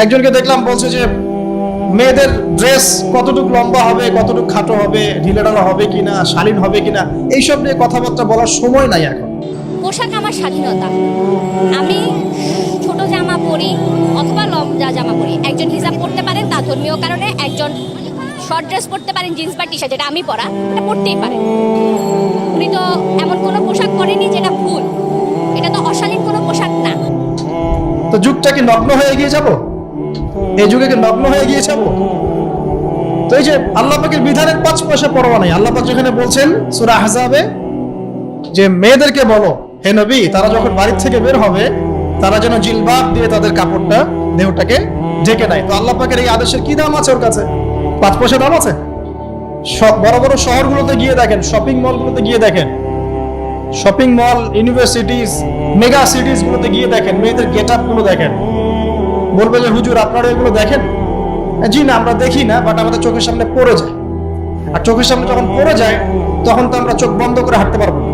একজনকে দেখলাম বলছে যে মেয়েদের ড্রেস কতটুকু লম্বা হবে, কতটুকু খাটো হবে, ঢিলেঢালা হবে কিনা, শালীন হবে কিনা, এইসব নিয়ে কথাবার্তা বলার সময় নাই এখন। পোশাক আমার স্বাধীনতা। আমি ছোট জামা পরি অথবা লম্বা জামা পরি। একজন হিজাব পরতে পারেন তার ধর্মীয় কারণে, একজন শর্ট ড্রেস পরতে পারেন, জিন্স বা টি শার্ট, যেটা আমি পরা, এটা পরতেই পারেন। উনি তো এমন কোনো পোশাক পরেনি যেটা ভুল, এটা তো অশালীন কোনো পোশাক না। তো যুগটা কি নগ্ন হয়ে গিয়ে যাব? এই যুগে কি নগ্ন হয়ে গিয়ে যাব? তো এই যে আল্লাহ পাকের বিধানের 5 পয়সা পরোয়া নাই। আল্লাহ পাক যেখানে বলছেন সূরা আহজাবে যে মেয়েদেরকে বলো হে নবী, তারা যখন বাড়ি থেকে বের হবে তারা যেন জিলবাব দিয়ে তাদের কাপড়টা, দেহটাকে ঢেকে নেয়। তো আল্লাহ পাকের এই আদেশের কি দাম আছে ওর কাছে? 5 পয়সা দাম আছে? সব বড় বড় শহরগুলোতে গিয়ে দেখেন, শপিং মলগুলোতে গিয়ে দেখেন, শপিং মল, ইউনিভার্সিটিজ, মেগা সিটিজ গুলোতে গিয়ে দেখেন, মেয়েদের গেট আপ গুলো দেখেন। বলবে যে হুজুর আপনারা এগুলো দেখেন? জি না, আমরা দেখি না, বাট আমাদের চোখের সামনে পড়ে যায়। আর চোখের সামনে যখন পড়ে যায় তখন তো আমরা চোখ বন্ধ করে হাঁটতে পারবো না।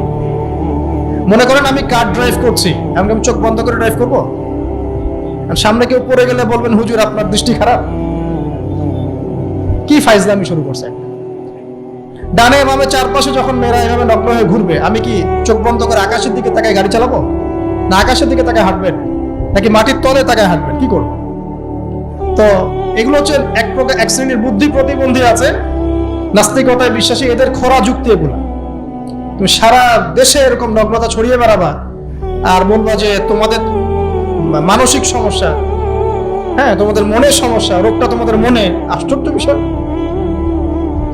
মনে করেন আমি কার ড্রাইভ করছি, আমি চোখ বন্ধ করে ড্রাইভ করবো? আর সামনে কেউ পড়ে গেলে বলবেন হুজুর আপনার দৃষ্টি খারাপ। কি ফাইজলামি শুরু করছে! ডানে বামে চারপাশে যখন মেয়েরা এভাবে নগ্ন হয়ে ঘুরবে, আমি কি চোখ বন্ধ করে আকাশের দিকে তাকায় গাড়ি চালাবো? না আকাশের দিকে তাকায় হাঁটবেন, নাকি মাটির তলে তাকায় হাঁটবেন? কি করবো? তো এগুলো হচ্ছে এক প্রকার এক শ্রেণীর বুদ্ধি প্রতিবন্ধী আছে, নাস্তিকতায় বিশ্বাসী, এদের খোরা যুক্তি এগুলো। তুমি সারা দেশে এরকম নগ্নতা ছড়িয়ে বেড়াবা আর বলবা যে তোমাদের মানসিক সমস্যা, হ্যাঁ তোমাদের মনের সমস্যা, রোগটা তোমাদের মনে। আশ্চর্য বিষয়।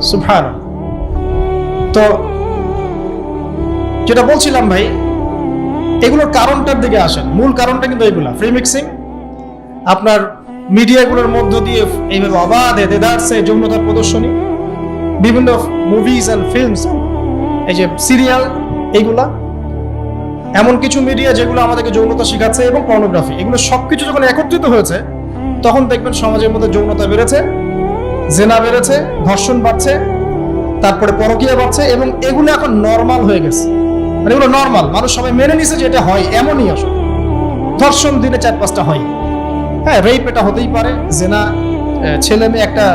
সুবহানাল্লাহ। তো যেটা বলছিলাম ভাই, এগুলোর কারণটার দিকে আসেন। মূল কারণটা কিন্তু এগুলা, ফ্রি মিক্সিং। আপনার মিডিয়াগুলোর মধ্য দিয়ে এইভাবে অবাধে দেদারসে যৌনতার প্রদর্শনী, বিভিন্ন মুভিজ অ্যান্ড ফিল্মস, এই যে সিরিয়াল, এইগুলা এমন কিছু মিডিয়া যেগুলো আমাদেরকে যৌনতা শিখাচ্ছে, এবং পর্নোগ্রাফি, এগুলো সবকিছু যখন একত্রিত হয়েছে তখন দেখবেন সমাজের মধ্যে যৌনতা বেড়েছে, জেনা বেড়েছে, ধর্ষণ বাড়ছে, তারপরে পরকীয়া বাড়ছে, এবং এগুলো এখন নর্মাল হয়ে গেছে। মানে এগুলো নর্মাল, মানুষ সবাই মেনে নিছে যে এটা হয়, এমনই আসলে। ধর্ষণ দিনে 4-5টা হয়, হ্যাঁ রেপ এটা হতেই পারে, জেনা, ছেলে মেয়ে একটা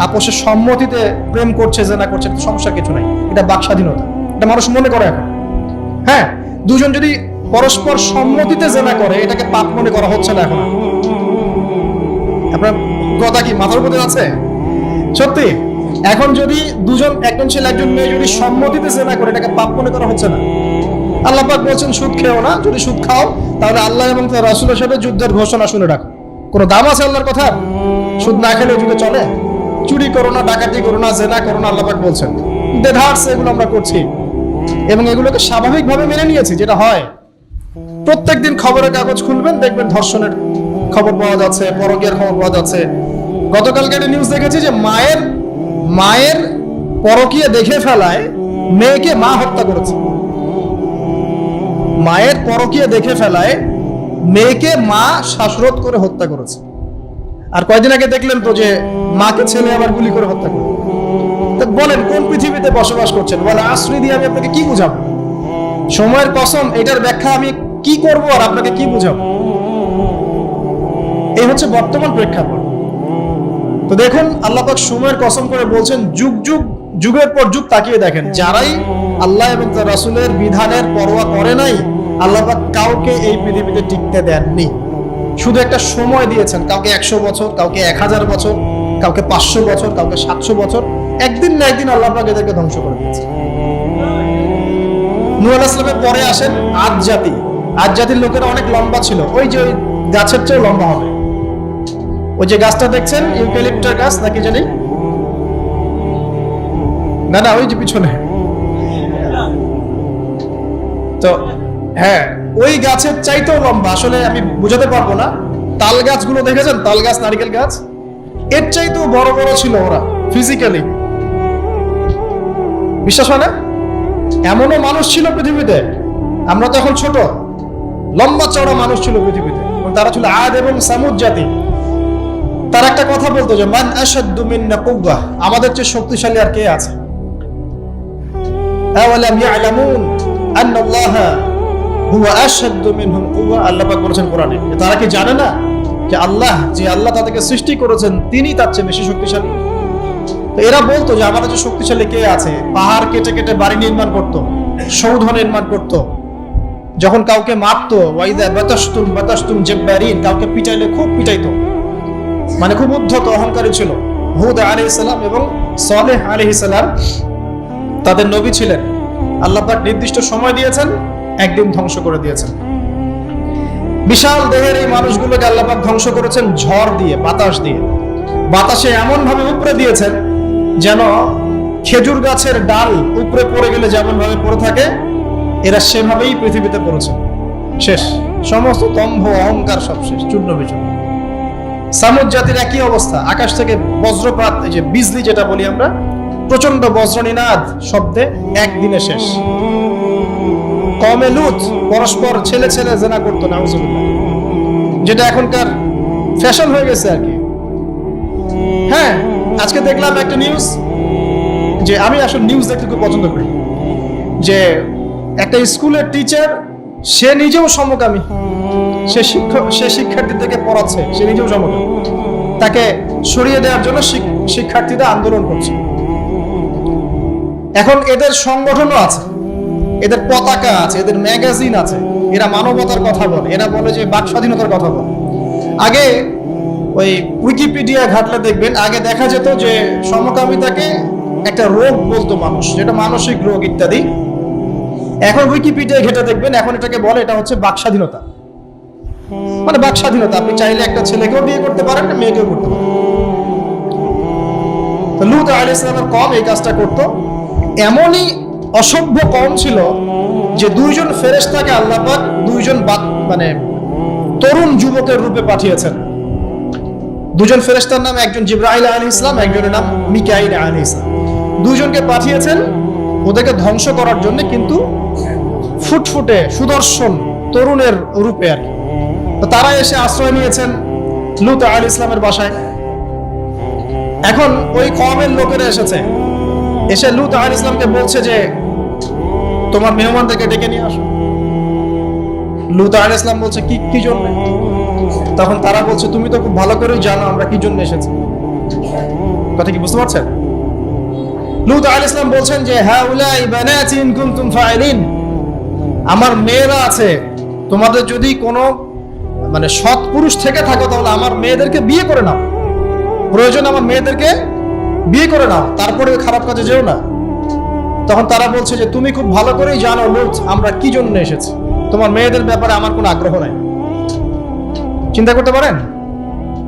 আপোষের সম্মতিতে প্রেম করছে, জেনা করছে, সমস্যা কিছু নাই, এটা বাক স্বাধীনতা, এটা মানুষ মনে করে এখন। হ্যাঁ, দুজন যদি পরস্পর সম্মতিতে জেনা করে এটাকে পাপ মনে করা হচ্ছে না এখন। আপনার কথা কি মাথার উপরে আছে? সত্যি, এখন যদি দুজন, একজন ছেলে একজন মেয়ে যদি সম্মতিতে জেনা করে এটাকে পাপ মনে করা হচ্ছে না। আল্লাহ পাক বলছেন সুদ খেও না, যদি সুদ খাও তাহলে আল্লাহ এবং তার রাসূলের সাথে যুদ্ধের ঘোষণা শুনে রাখো। কোনো দাম আছে আল্লাহর কথা? সুদ না খেলে যুগে চলে? চুরি করো না, ডাকাতি করো না, জেনা করো না, আল্লাহ পাক বলছেন। দেধারস এগুলো আমরা করছি এবং এগুলোকে স্বাভাবিকভাবে মেনে নিয়েছি, যেটা হয়। প্রত্যেকদিন খবরের কাগজ খুলবেন, দেখবেন ধর্ষণের খবর পাওয়া যাচ্ছে, পরকীয়ার খবর পাওয়া যাচ্ছে। গতকালকে একটা নিউজ দেখেছি যে মায়ের পরকীয়া দেখে ফেলায় মেয়েকে মা হত্যা করেছে। মায়ের পরকীয়া দেখে ফেলায় মেয়েকে মা শ্বাসরোধ করে হত্যা করেছে। আর কয়দিন আগে দেখলেন তো যে মাকে ছেলে আবার গুলি করে হত্যা করে। তো বলেন কোন পৃথিবীতে বসবাস করছেন? বলে আসরি দিয়ে আমি আপনাকে কি বুঝাবো? সময়ের কসম, এটার ব্যাখ্যা আমি কি করব আর আপনাকে কি বুঝাবো? এই হচ্ছে বর্তমান প্রেক্ষাপট। তো দেখুন আল্লাহ পাক সময়ের কসম করে বলছেন, যুগের পর যুগ তাকিয়ে দেখেন, যারাই আল্লাহ এবং তার রাসূলের বিধানের পরোয়া করে নাই, আল্লাহ পাক কাউকে এই পৃথিবীতে টিকতে দেননি। শুধু একটা সময় দিয়েছেন, কাউকে 100 বছর, কাউকে 1000 বছর, কাউকে 500 বছর, কাউকে 700 বছর। একদিন না একদিন আল্লাহ পাক এদেরকে ধ্বংস করে দিয়েছে। নূহ আলাইহিস সালামের পরে আসেন আদ জাতি। আদ জাতির লোকেরা অনেক লম্বা ছিল, ওই যে ওই গাছের চেয়ে লম্বা হবে। ওই যে গাছটা দেখছেন, ইউক্যালিপ্টাস গাছ নাকি জানি, না ওই যে পিছনে, তো হ্যাঁ ওই গাছের চাইতেও লম্বা। আসলে আমি বুঝাতে পারবো না। তাল গাছগুলো দেখেছেন, তাল গাছ, নারকেল গাছ, এর চাইতেও বড় বড় ছিল ওরা ফিজিক্যালি। বিশ্বাস হয় না? এমনও মানুষ ছিল পৃথিবীতে, আমরা তো এখন ছোট, লম্বা চওড়া মানুষ ছিল পৃথিবীতে। তারা ছিল আদ এবং সামুদ জাতি। তার একটা কথা বলতো যে মান আশাদ্দু মিন্না কুওয়া, আমাদের চেয়ে শক্তিশালী আর কে আছে? আওয়ালাম ইয়ালামুন আন্নাল্লাহা হুয়া আশাদ্দু মিনহুম কুওয়া, আল্লাহ পাক বলেছেন কোরআনে, তারা কি জানে না যে আল্লাহ তাদেরকে সৃষ্টি করেছেন তিনি তার চেয়ে বেশি শক্তিশালী। তো এরা বলতো যে আমাদের যে শক্তিশালী কে আছে, পাহাড় কেটে কেটে বাড়ি নির্মাণ করত, সৌধ নির্মাণ করত, যখন কাউকে মারতো ওয়াইদা বাতাসতুম জাব্বারিন, কাউকে পিটাইলে খুব পিটাইতো, মানে খুব উদ্ধত অহংকারী ছিল। হুদ আলাইহিস সালাম এবং সালেহ আলাইহিস সালাম তাদের নবী ছিলেন। আল্লাহ পাক নির্দিষ্ট সময় দিয়েছেন, একদিন ধ্বংস করে দিয়েছেন। বিশাল দেহের এই মানুষগুলোকে আল্লাহ পাক ধ্বংস করেছেন ঝড় দিয়ে, বাতাস দিয়ে। বাতাসে এমন ভাবে উপরে দিয়েছেন যেন খেজুর গাছের ডাল উপরে পড়ে গেলে যেমন ভাবে পড়ে থাকে, এরা সেভাবেই পৃথিবীতে পড়েছে। শেষ, সমস্ত দম্ভ অহংকার সব শেষ, চূর্ণ বিচূর্ণ। সামুদ জাতির একই অবস্থা, আকাশ থেকে বজ্রপাত, এই যে বিজলি যেটা বলি আমরা, প্রচন্ড বজ্রনিনাদ শব্দে একদিনে শেষ। কওমে লূত পরস্পর ছেলে ছেলে জেনা করতো, নাউজুবিল্লাহ, যেটা এখনকার ফ্যাশন হয়ে গেছে আর কি। হ্যাঁ, আজকে দেখলাম একটা নিউজ, যে আমি আসলে নিউজ দেখতে খুব পছন্দ করি, যে একটা স্কুলের টিচার, সে নিজেও সমকামী, সে শিক্ষার্থীদেরকে পড়াচ্ছে, সে নিজেও সমকামী, তাকে সরিয়ে দেওয়ার জন্য শিক্ষার্থীরা আন্দোলন করছে। এখন এদের সংগঠনও আছে, এদের পতাকা আছে, এদের ম্যাগাজিন আছে, এরা মানবতার কথা বলে, এরা বলে যে বাক স্বাধীনতার কথা বলে। আগে ওই উইকিপিডিয়া ঘাটলে দেখবেন, আগে দেখা যেত যে সমকামিতাকে একটা রোগ বলতো মানুষ, যেটা মানসিক রোগ ইত্যাদি। এখন উইকিপিডিয়া ঘেটে দেখবেন, এখন এটাকে বলে এটা হচ্ছে বাক স্বাধীনতা। মানে বাক স্বাধীনতা, আপনি চাইলে একটা ছেলেকেও বিয়ে করতে পারেন, মেয়েকেও করতে পারেন। তো লূত আলাইহিস সালামের কওম এই কাজটা করত। এমনই অসভ্য কওম ছিল যে দুইজন ফেরেশতাকে আল্লাহ পাক দুইজন মানে তরুণ যুবকের রূপে পাঠিয়েছেন। দুজন ফেরেশতার নাম, একজন জিবরাইল আলাইহিস সালাম, একজনের নাম মিকাইল আলাইহিস সালাম। দুইজনকে পাঠিয়েছেন ওদেরকে ধ্বংস করার জন্য, কিন্তু ফুটফুটে সুদর্শন তরুণের রূপে আর কি। তো তারা এসে আশ্রয় নিয়েছেন লূত আলাইহিস সালামের বাসায়। এখন ওই কওমের লোকেরা এসে লূত আলাইহিস সালামকে বলছে যে তোমার মেহমানদেরকে ডেকে নিয়ে আসো। লূত আলাইহিস সালাম বলছে কি জন্য? তখন তারা বলছে তুমি তো খুব ভালো করেই জানো আমরা কি জন্য এসেছি। কথা কি বুঝতে পারছেন? লূত আলাইহিস সালাম বলছেন যে হাউলাই বানাতি ইন কুনতুম ফাইলিন, আমার মেয়েরা আছে, তোমাদের যদি কোনো মানে সৎ পুরুষ থেকে থাকো তাহলে আমার মেয়েদেরকে বিয়ে করে নাও, প্রয়োজন আমার মেয়েদেরকে বিয়ে করে নাও, তারপরে খারাপ কাজে যেও না। তখন তারা বলছে যে তুমি খুব ভালো করেই জানো লূত আমরা কি জন্য এসেছি, তোমার মেয়েদের ব্যাপারে আমার কোনো আগ্রহ নাই। চিন্তা করতে পারেন?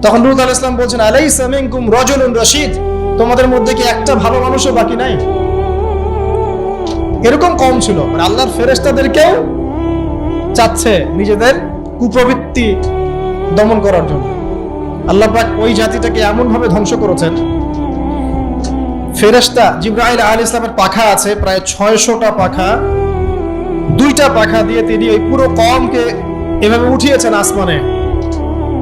তখন লূত আলাইহিস সালাম বলছেন আলাইসা মিনকুম রাজুলুন রাশীদ, তোমাদের মধ্যে কি একটা ভালো মানুষও বাকি নাই? এরকম কম ছিল, মানে আল্লাহর ফেরেশতাদেরকেও চাচ্ছে নিজেদের কুপ্রবৃত্তি দমন করার জন্য। আল্লাহ পাক ওই জাতিটাকে এমন ভাবে ধ্বংস করেছেন। ফেরেশতা জিবরাইল আলাইহিস সালামের পাখা আছে প্রায় 600টা পাখা, 2টা পাখা দিয়ে তিনি ওই পুরো কওমকে এভাবে উঠিয়েছেন আসমানে।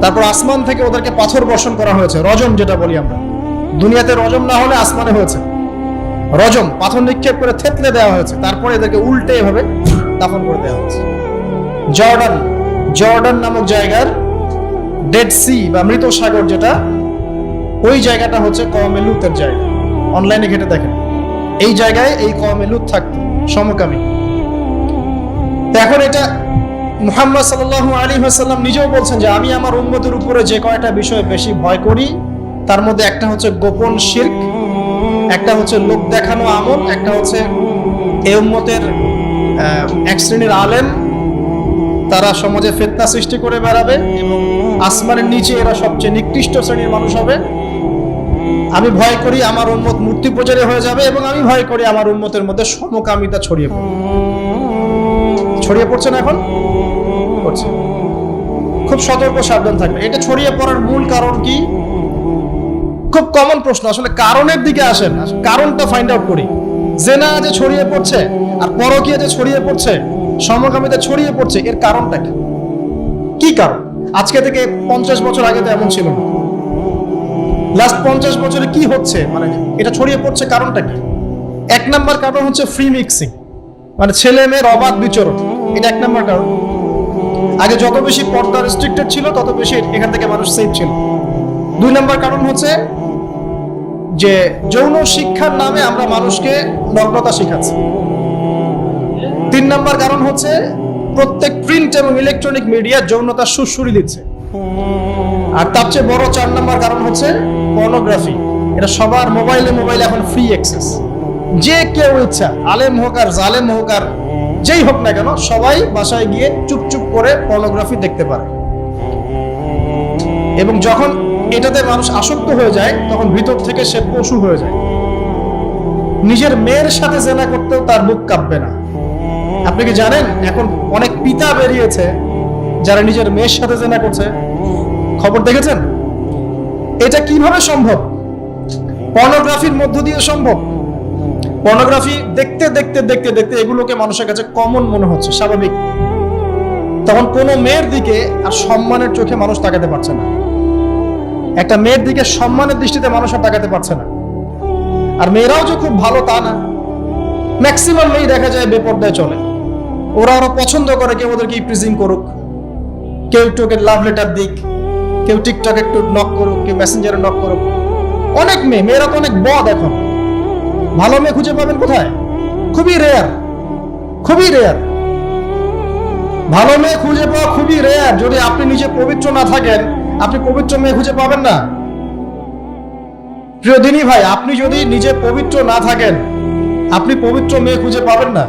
তারপর আসমান থেকে ওদেরকে পাথর বর্ষণ করা হয়েছে, রজম যেটা বলি আমরা। দুনিয়াতে রজম না হলে আসমানে হয়েছে রজম, পাথর নিক্ষেপ করে থেতলে দেওয়া হয়েছে, তারপরে এদেরকে উল্টে এভাবে দাফন করে দেওয়া হয়েছে। জর্ডান নামক জায়গার ডেড সি বা মৃত সাগর যেটা, ওই জায়গাটা হচ্ছে কওমে লূতের জায়গা। অনলাইনে ঘেটে দেখেন, এই জায়গায় এই কওমে লূত থাকতো, সমকামী। এখন এটা মুহাম্মদ সাল্লাল্লাহু আলাইহি ওয়াসাল্লাম নিজেও বলছেন যে আমি আমার উম্মতের উপরে যে কয়টা বিষয় বেশি ভয় করি তার মধ্যে একটা হচ্ছে গোপন শিরক, একটা হচ্ছে লোক দেখানো আমল, একটা হচ্ছে এই উম্মতের এক শ্রেণীর আলেম তারা সমাজে ফিতনা সৃষ্টি করে বেড়াবে এবং আসমানের নিচে এরা সবচেয়ে নিকৃষ্ট শ্রেণীর মানুষ হবে। আমি ভয় করি আমার উম্মত মূর্তি পূজারী হয়ে যাবে এবং আমি ভয় করি আমার উম্মতের মধ্যে সমকামিতা ছড়িয়ে পড়ছে না এখন পড়ছে। খুব সতর্ক সাবধান থাকবে। এটা ছড়িয়ে পড়ার মূল কারণ কি? খুব কমন প্রশ্ন, আসলে কারণের দিকে আসেন, কারণটা ফাইন্ড আউট করি। জেনা যে ছড়িয়ে পড়ছে আর পরকীয়া যে ছড়িয়ে পড়ছে, সমকামিতা ছড়িয়ে পড়ছে, এর কারণটা কি কারণ? আজকে থেকে 50 বছর আগে তো এমন ছিল না। লাস্ট 50 বছরে কি হচ্ছে, মানে এটা ছড়িয়ে পড়ছে কারণটা কি? 1 নাম্বার কারণ হচ্ছে ফ্রি মিক্সিং, মানে ছেলে মেয়ের অবাধ বিচরণ, এটা 1 নাম্বার কারণ। আগে যত বেশি পর্দা রেস্ট্রিক্টেড ছিল তত বেশি এখান থেকে মানুষ সেফ ছিল। 2 নম্বর কারণ হচ্ছে যে যৌন শিক্ষার নামে আমরা মানুষকে নগ্নতা শেখাচ্ছি। 3 নম্বর কারণ হচ্ছে প্রত্যেক প্রিন্ট এবং ইলেকট্রনিক মিডিয়া যৌনতার সুরসুরি দিচ্ছে। আর তার চেয়ে বড় 4 নম্বর কারণ হচ্ছে পর্নোগ্রাফি। এটা সবার মোবাইলে এখন ফ্রি অ্যাক্সেস। যে কেউ ইচ্ছা, আলেম হোক আর জালেম হোক আর যেই হোক না কেন, সবাই বাসায় গিয়ে চুপচুপ করে পর্নোগ্রাফি দেখতে পারে। এবং যখন এটাতে মানুষ আসক্ত হয়ে যায় তখন ভিতর থেকে সে পশু হয়ে যায়। নিজের মেয়ের সাথে জেনা করতেও তার বুক কাঁপবে না। আপনি কি জানেন এখন অনেক পিতা বেরিয়েছে যারা নিজের মেয়ের সাথে জেনা করছে? খবর দেখেছেন? এটা কিভাবে সম্ভব? পর্নোগ্রাফির মধ্য দিয়ে সম্ভব। পর্নোগ্রাফি দেখতে দেখতে দেখতে দেখতে এগুলোকে মানুষের কাছে কমন মনে হচ্ছে, স্বাভাবিক। তখন কোনো মেয়ের দিকে আর সম্মানের চোখে মানুষ তাকাতে পারছে না। একটা মেয়ের দিকে সম্মানের দৃষ্টিতে মানুষ আর তাকাতে পারছে না। আর মেয়েরাও যে খুব ভালো তা না, ম্যাক্সিমাম মেয়ে দেখা যায় বেপর্দায় চলে। ওরা আরো পছন্দ করে কেউ ওদেরকে প্রিজিং করুক, কেউ একটু ওকে লাভ লেটার দিক, কেউ টিকটক একটু নক করুক, কেউ মেসেঞ্জারে নক করুক। অনেক মেয়েরা তো অনেক বদ এখন। ভালো মেয়ে খুঁজে পাবেন কোথায়? খুবই রেয়ার, খুবই রেয়ার। ভালো মেয়ে খুঁজে পাওয়া খুবই রেয়ার। যদি আপনি নিজে পবিত্র না থাকেন, আপনি পবিত্র মেয়ে খুঁজে পাবেন না। প্রিয় দিনী ভাই, আপনি যদি নিজে পবিত্র না থাকেন, আপনি পবিত্র মেয়ে খুঁজে পাবেন না।